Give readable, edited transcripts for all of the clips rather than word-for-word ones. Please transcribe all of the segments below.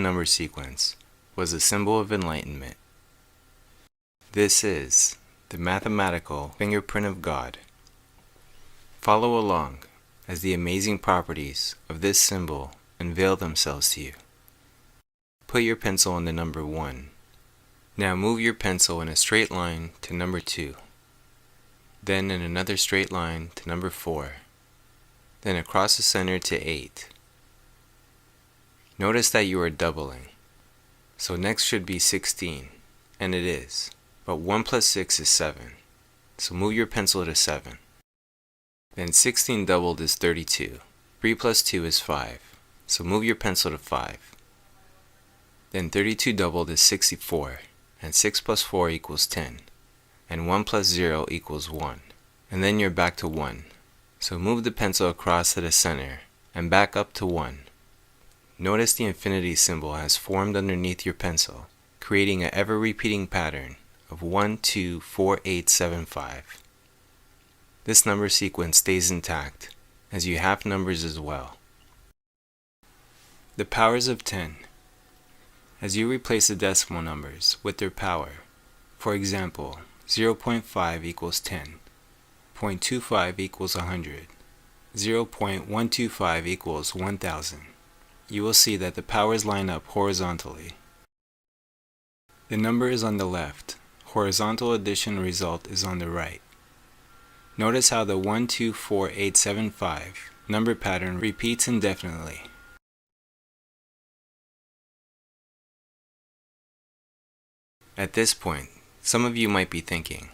number sequence was a symbol of enlightenment. This is the mathematical fingerprint of God. Follow along as the amazing properties of this symbol unveil themselves to you. Put your pencil on the number 1. Now move your pencil in a straight line to number 2. Then in another straight line to number 4. Then across the center to 8. Notice that you are doubling. So next should be 16, and it is. But 1 plus 6 is 7. So move your pencil to 7. Then 16 doubled is 32. 3 plus 2 is 5. So move your pencil to 5. Then 32 doubled is 64. And 6 plus 4 equals 10. And 1 plus 0 equals 1. And then you're back to 1. So move the pencil across to the center and back up to 1. Notice the infinity symbol has formed underneath your pencil, creating an ever-repeating pattern of 1, 2, 4, 8, 7, 5. This number sequence stays intact, as you have numbers as well. The powers of 10. As you replace the decimal numbers with their power, for example, 0.5 equals 10, 0.25 equals 100, 0.125 equals 1000, you will see that the powers line up horizontally. The number is on the left, horizontal addition result is on the right. Notice how the 1, 2, 4, 8, 7, 5 number pattern repeats indefinitely. At this point, some of you might be thinking,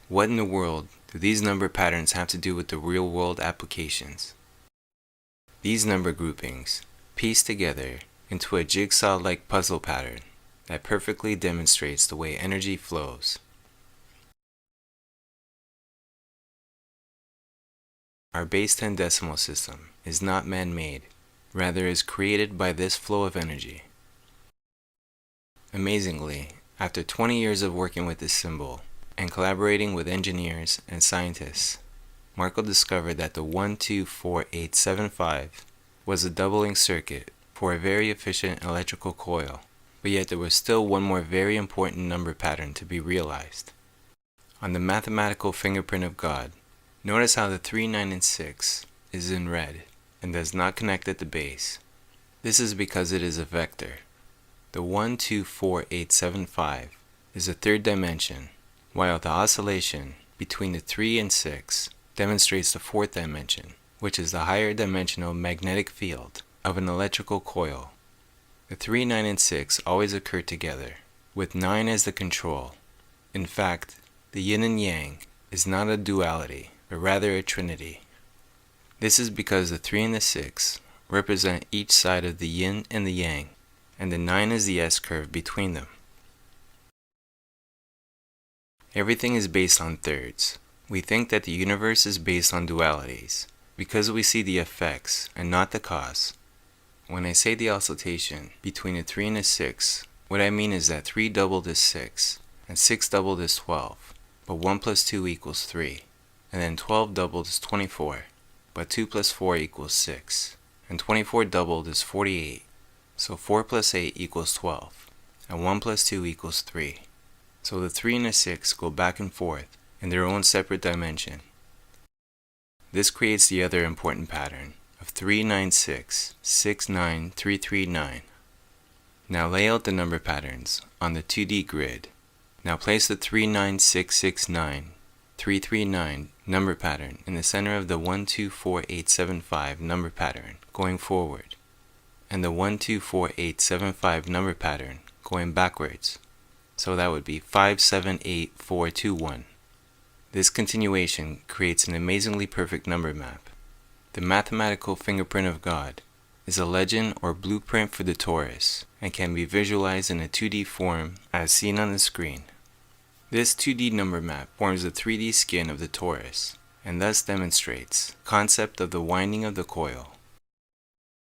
what in the world do these number patterns have to do with the real-world applications? These number groupings piece together into a jigsaw-like puzzle pattern that perfectly demonstrates the way energy flows. Our base 10 decimal system is not man-made, rather is created by this flow of energy. Amazingly, after 20 years of working with this symbol and collaborating with engineers and scientists, Marco discovered that the 1, 2, 4, 8, 7, 5 was a doubling circuit for a very efficient electrical coil, but yet there was still one more very important number pattern to be realized. On the mathematical fingerprint of God, notice how the 3, 9, and 6 is in red and does not connect at the base. This is because it is a vector. The 1, 2, 4, 8, 7, 5 is a third dimension, while the oscillation between the 3 and 6 demonstrates the fourth dimension, which is the higher dimensional magnetic field of an electrical coil. The 3, 9, and 6 always occur together, with 9 as the control. In fact, the yin and yang is not a duality, but rather a trinity. This is because the 3 and the 6 represent each side of the yin and the yang, and the 9 is the S-curve between them. Everything is based on thirds. We think that the universe is based on dualities, because we see the effects and not the cause. When I say the oscillation between a 3 and a 6, what I mean is that 3 doubled is 6, and 6 doubled is 12, but 1 plus 2 equals 3, and then 12 doubled is 24, but 2 plus 4 equals 6, and 24 doubled is 48, so 4 plus 8 equals 12, and 1 plus 2 equals 3. So the 3 and the 6 go back and forth in their own separate dimension. This creates the other important pattern of 3, 9, 6, 6, 9, 3, 3, 9. Now lay out the number patterns on the 2D grid. Now place the 3, 9, 6, 6, 9, 3, 3, 9 number pattern in the center of the 1, 2, 4, 8, 7, 5 number pattern going forward, and the 1, 2, 4, 8, 7, 5 number pattern going backwards. So that would be 5, 7, 8, 4, 2, 1. This continuation creates an amazingly perfect number map. The mathematical fingerprint of God is a legend or blueprint for the torus and can be visualized in a 2D form as seen on the screen. This 2D number map forms the 3D skin of the torus and thus demonstrates the concept of the winding of the coil.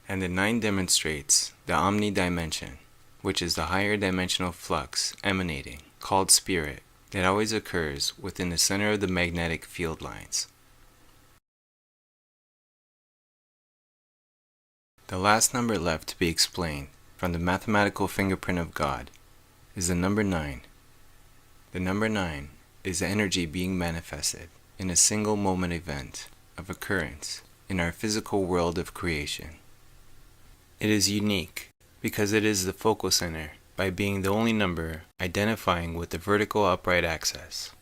And the 9 demonstrates the omnidimension, which is the higher dimensional flux emanating, called spirit, that always occurs within the center of the magnetic field lines. The last number left to be explained from the mathematical fingerprint of God is the number 9. The number 9 is the energy being manifested in a single moment event of occurrence in our physical world of creation. It is unique because it is the focal center by being the only number identifying with the vertical upright axis.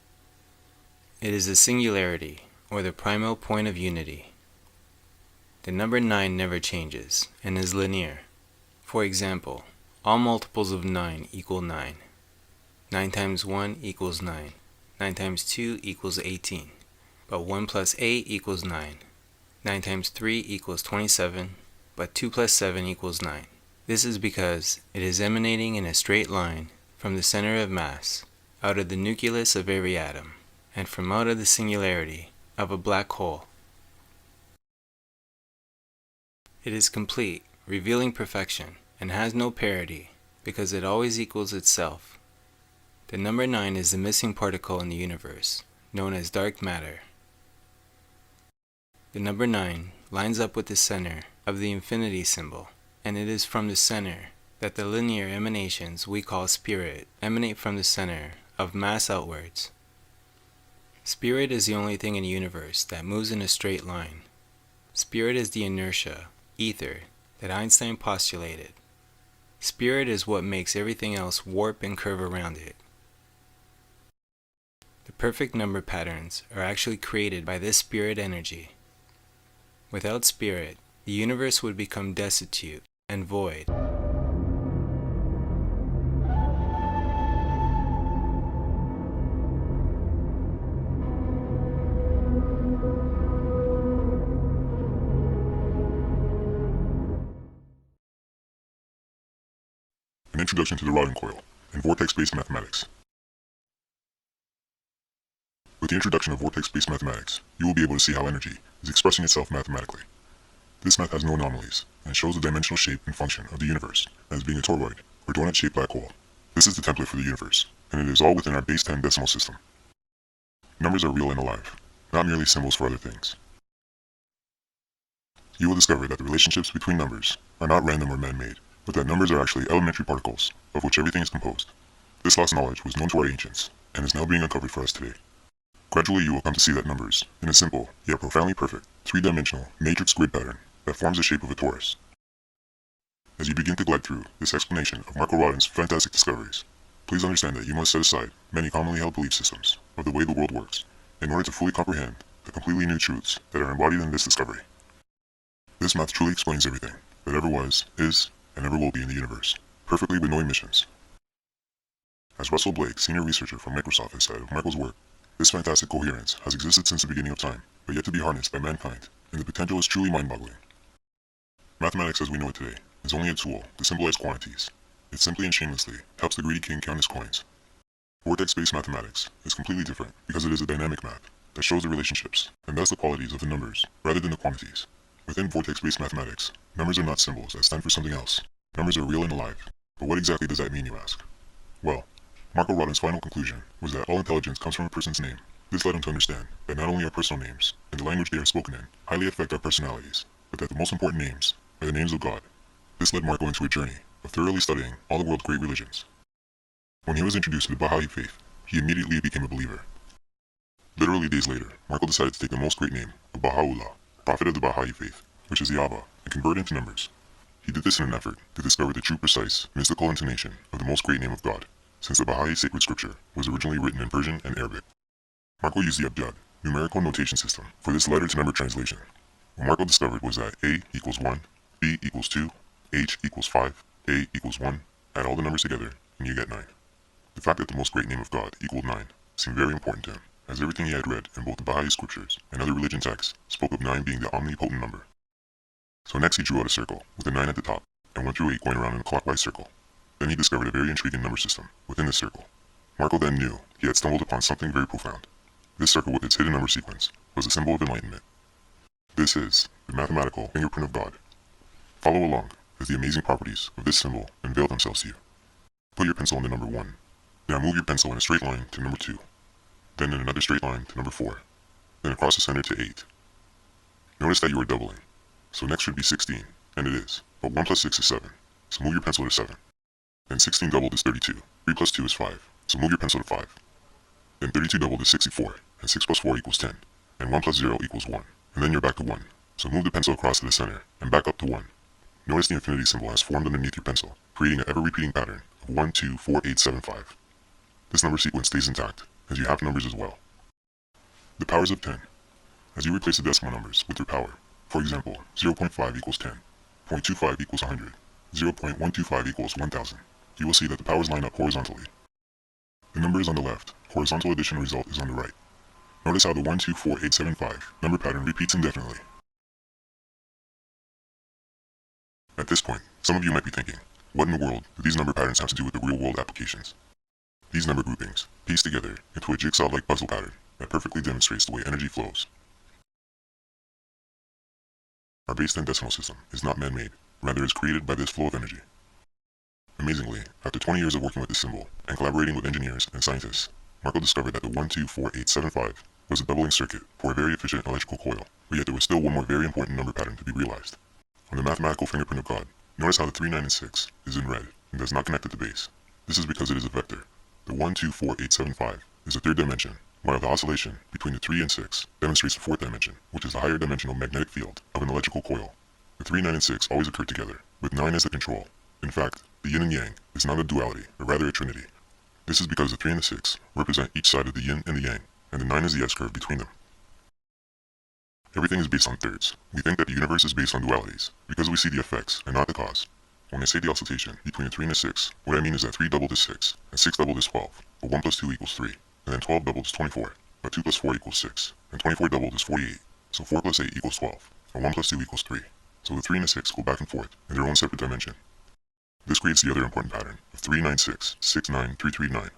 It is the singularity, or the primal point of unity. The number 9 never changes and is linear. For example, all multiples of 9 equal 9. 9 times 1 equals 9. 9 times 2 equals 18. But 1 plus 8 equals 9. 9 times 3 equals 27. But 2 plus 7 equals 9. This is because it is emanating in a straight line from the center of mass, out of the nucleus of every atom, and from out of the singularity of a black hole. It is complete, revealing perfection, and has no parity, because it always equals itself. The number 9 is the missing particle in the universe, known as dark matter. The number 9 lines up with the center of the infinity symbol, and it is from the center that the linear emanations we call spirit emanate from the center of mass outwards. Spirit is the only thing in the universe that moves in a straight line. Spirit is the inertia, ether, that Einstein postulated. Spirit is what makes everything else warp and curve around it. The perfect number patterns are actually created by this spirit energy. Without spirit, the universe would become destitute and void. An introduction to the Rodin coil and vortex-based mathematics. With the introduction of vortex-based mathematics, you will be able to see how energy is expressing itself mathematically. This math has no anomalies, and shows the dimensional shape and function of the universe as being a toroid, or donut-shaped black hole. This is the template for the universe, and it is all within our base 10 decimal system. Numbers are real and alive, not merely symbols for other things. You will discover that the relationships between numbers are not random or man-made, but that numbers are actually elementary particles, of which everything is composed. This lost knowledge was known to our ancients, and is now being uncovered for us today. Gradually you will come to see that numbers, in a simple, yet profoundly perfect, three-dimensional, matrix grid pattern that forms the shape of a torus. As you begin to glide through this explanation of Marco Rodin's fantastic discoveries, please understand that you must set aside many commonly held belief systems of the way the world works, in order to fully comprehend the completely new truths that are embodied in this discovery. This math truly explains everything that ever was, is, and ever will be in the universe, perfectly with no omissions. As Russell Blake, senior researcher from Microsoft, has said of Marco's work, this fantastic coherence has existed since the beginning of time, but yet to be harnessed by mankind, and the potential is truly mind-boggling. Mathematics as we know it today is only a tool to symbolize quantities. It simply and shamelessly helps the greedy king count his coins. Vortex-based mathematics is completely different because it is a dynamic map that shows the relationships, and thus the qualities of the numbers, rather than the quantities. Within vortex-based mathematics, numbers are not symbols that stand for something else. Numbers are real and alive. But what exactly does that mean, you ask? Well, Marco Rodin's final conclusion was that all intelligence comes from a person's name. This led him to understand that not only our personal names, and the language they are spoken in, highly affect our personalities, but that the most important names are the names of God. This led Marco into a journey of thoroughly studying all the world's great religions. When he was introduced to the Baha'i faith, he immediately became a believer. Literally days later, Marco decided to take the most great name of Baha'u'llah, prophet of the Baha'i faith, which is Yahweh, and convert it into numbers. He did this in an effort to discover the true, precise, mystical intonation of the most great name of God, since the Baha'i sacred scripture was originally written in Persian and Arabic. Marco used the Abjad, numerical notation system, for this letter-to-number translation. What Marco discovered was that A equals 1, B equals 2, H equals 5, A equals 1, add all the numbers together, and you get 9. The fact that the most great name of God equaled 9 seemed very important to him, as everything he had read in both the Baha'i scriptures and other religion texts spoke of 9 being the omnipotent number. So next he drew out a circle with a 9 at the top, and went through 8 going around in a clockwise circle. Then he discovered a very intriguing number system within the circle. Marco then knew he had stumbled upon something very profound. This circle with its hidden number sequence was a symbol of enlightenment. This is the mathematical fingerprint of God. Follow along as the amazing properties of this symbol unveil themselves to you. Put your pencil on the number 1. Now move your pencil in a straight line to number 2. Then in another straight line to number 4. Then across the center to 8. Notice that you are doubling. So next should be 16, and it is, but 1 plus 6 is 7. so move your pencil to 7. Then 16 doubled is 32. 3 plus 2 is 5, so move your pencil to 5. Then 32 doubled is 64, and 6 plus 4 equals 10, and 1 plus 0 equals 1, and then you're back to 1. So move the pencil across to the center, and back up to 1. Notice the infinity symbol has formed underneath your pencil, creating an ever-repeating pattern of 1, 2, 4, 8, 7, 5. This number sequence stays intact, as you have numbers as well. The powers of 10. As you replace the decimal numbers with their power, for example, 0.5 equals 10, 0.25 equals 100, 0.125 equals 1000, you will see that the powers line up horizontally. The number is on the left, horizontal addition result is on the right. Notice how the 1, 2, 4, 8, 7, 5 number pattern repeats indefinitely. At this point, some of you might be thinking, what in the world do these number patterns have to do with the real-world applications? These number groupings, pieced together into a jigsaw-like puzzle pattern that perfectly demonstrates the way energy flows. Our base 10 decimal system is not man-made, rather is created by this flow of energy. Amazingly, after 20 years of working with this symbol and collaborating with engineers and scientists, Marco discovered that the 124875 was a doubling circuit for a very efficient electrical coil, but yet there was still one more very important number pattern to be realized. On the mathematical fingerprint of God, notice how the 3, 9, and 6 is in red and does not connect to the base. This is because it is a vector. The 124875 is the third dimension, while the oscillation between the 3 and 6 demonstrates the fourth dimension, which is the higher dimensional magnetic field of an electrical coil. The 3, 9, and 6 always occur together, with 9 as the control. In fact, the yin and yang is not a duality, but rather a trinity. This is because the 3 and the 6 represent each side of the yin and the yang, and the 9 is the S-curve between them. Everything is based on thirds. We think that the universe is based on dualities, because we see the effects and not the cause. When I say the oscillation between the 3 and the 6, what I mean is that 3 doubled is 6, and 6 doubled is 12, but 1 plus 2 equals 3, and then 12 doubled is 24, but 2 plus 4 equals 6, and 24 doubled is 48, so 4 plus 8 equals 12, and 1 plus 2 equals 3. So the 3 and the 6 go back and forth in their own separate dimension. This creates the other important pattern of 396, 69, 339.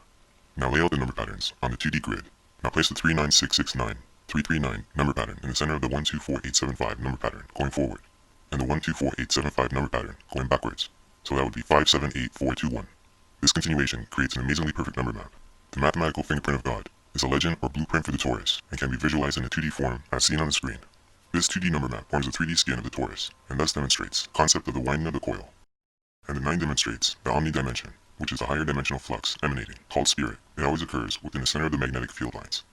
Now lay out the number patterns on the 2D grid. Now place the 39669, 339 number pattern in the center of the 124875 number pattern going forward, and the 124875 number pattern going backwards. So that would be 578421. This continuation creates an amazingly perfect number map. The mathematical fingerprint of God is a legend or blueprint for the torus and can be visualized in a 2D form as seen on the screen. This 2D number map forms the 3D skin of the torus and thus demonstrates the concept of the winding of the coil. And the 9 demonstrates the omnidimension, which is the higher dimensional flux emanating, called spirit. It always occurs within the center of the magnetic field lines.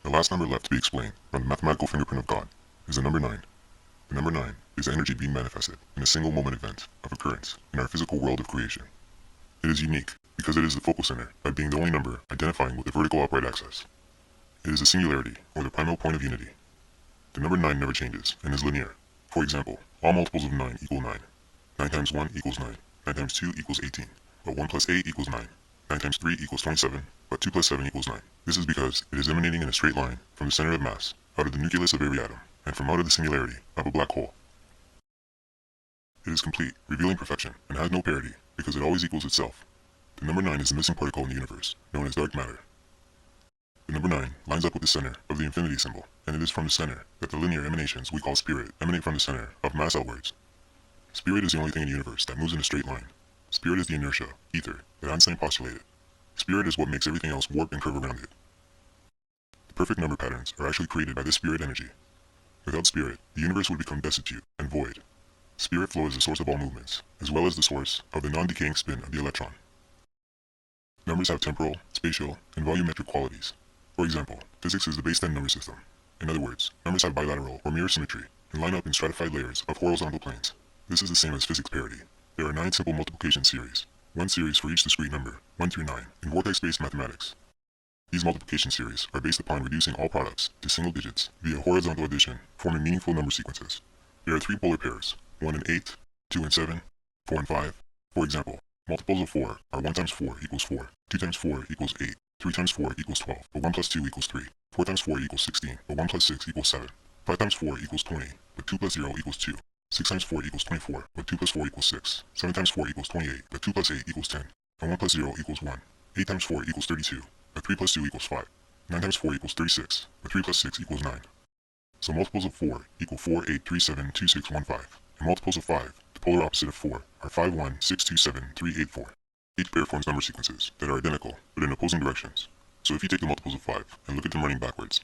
The last number left to be explained from the mathematical fingerprint of God is the number 9. The number 9 is energy being manifested in a single moment event of occurrence in our physical world of creation. It is unique because it is the focal center by being the only number identifying with the vertical upright axis. It is the singularity or the primal point of unity. The number 9 never changes and is linear. For example, all multiples of 9 equal 9. 9 times 1 equals 9. 9 times 2 equals 18. But 1 plus 8 equals 9. 9 times 3 equals 27. But 2 plus 7 equals 9. This is because it is emanating in a straight line from the center of mass, out of the nucleus of every atom, and from out of the singularity of a black hole. It is complete, revealing perfection, and has no parity, because it always equals itself. The number 9 is the missing particle in the universe, known as dark matter. The number 9 lines up with the center of the infinity symbol, and it is from the center that the linear emanations we call spirit emanate from the center of mass outwards. Spirit is the only thing in the universe that moves in a straight line. Spirit is the inertia, ether, that Einstein postulated. Spirit is what makes everything else warp and curve around it. The perfect number patterns are actually created by this spirit energy. Without spirit, the universe would become destitute and void. Spirit flow is the source of all movements, as well as the source of the non-decaying spin of the electron. Numbers have temporal, spatial, and volumetric qualities. For example, physics is the base 10 number system. In other words, numbers have bilateral or mirror symmetry and line up in stratified layers of horizontal planes. This is the same as physics parity. There are 9 simple multiplication series, one series for each discrete number, 1 through 9, in vortex-based mathematics. These multiplication series are based upon reducing all products to single digits via horizontal addition, forming meaningful number sequences. There are 3 polar pairs, 1 and 8, 2 and 7, 4 and 5. For example, multiples of 4 are 1 times 4 equals 4, 2 times 4 equals 8, 3 times 4 equals 12, but 1 plus 2 equals 3, 4 times 4 equals 16, but 1 plus 6 equals 7, 5 times 4 equals 20, but 2 plus 0 equals 2, 6 times 4 equals 24, but 2 plus 4 equals 6, 7 times 4 equals 28, but 2 plus 8 equals 10, and 1 plus 0 equals 1, 8 times 4 equals 32, but 3 plus 2 equals 5, 9 times 4 equals 36, but 3 plus 6 equals 9. So multiples of 4 equal 4, 8, 3, 7, 2, 6, 1, 5, and multiples of 5, the polar opposite of 4, are 5, 1, 6, 2, 7, 3, 8, 4. Each pair forms number sequences that are identical, but in opposing directions. So if you take the multiples of 5 and look at them running backwards,